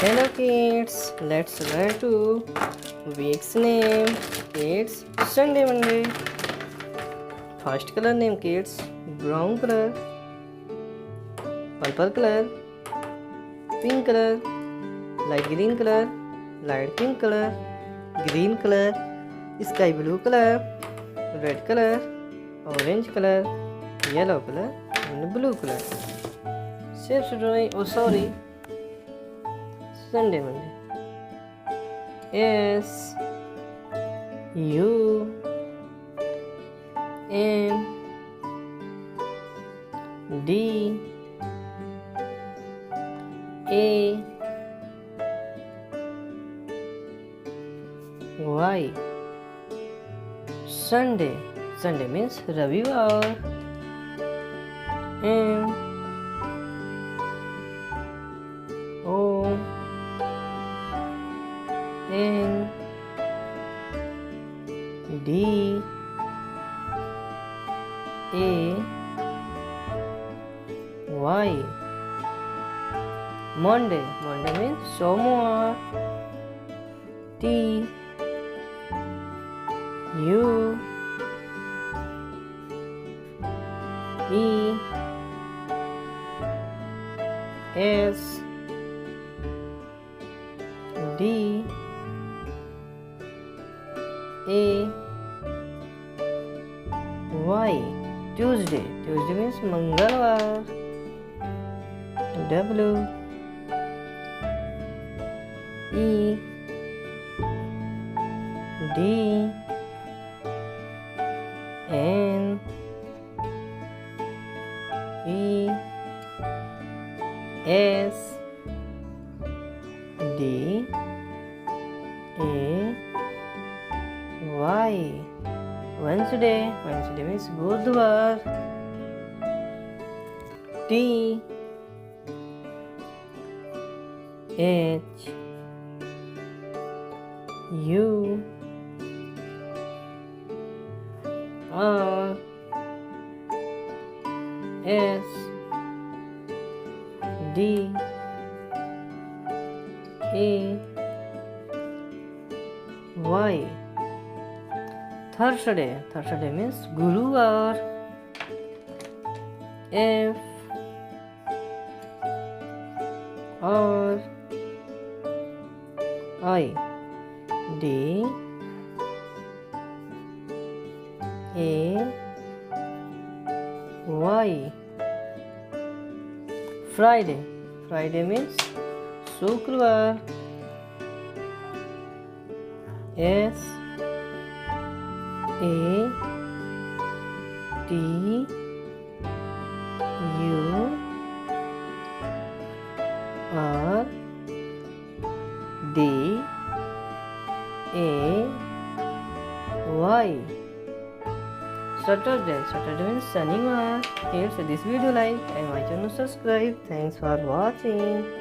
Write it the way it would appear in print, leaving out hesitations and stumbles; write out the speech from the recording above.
Hello kids, let's learn to week's name. It's Sunday Monday. First color name kids, brown color, purple color, pink color, light green color, light pink color, green color, sky blue color, red color, orange color, yellow color and blue color. Safe drawing, Sunday Monday. S U N D A Y. Sunday. Sunday means Ravivar. M O N D A Y. Monday. Monday means Somawar. T U E S D A Y. Tuesday. Tuesday means Mangalwar. W E D N E S D A Y. Wednesday. Wednesday means Budhwar. T H U R S D A Y. Thursday. Thursday means Guruvar. F R I D A Y. Friday. Friday means Shukrar. S A T U R D A Y. Saturday. Saturday means Shaniwar. Here, so this video like and my channel subscribe. Thanks for watching.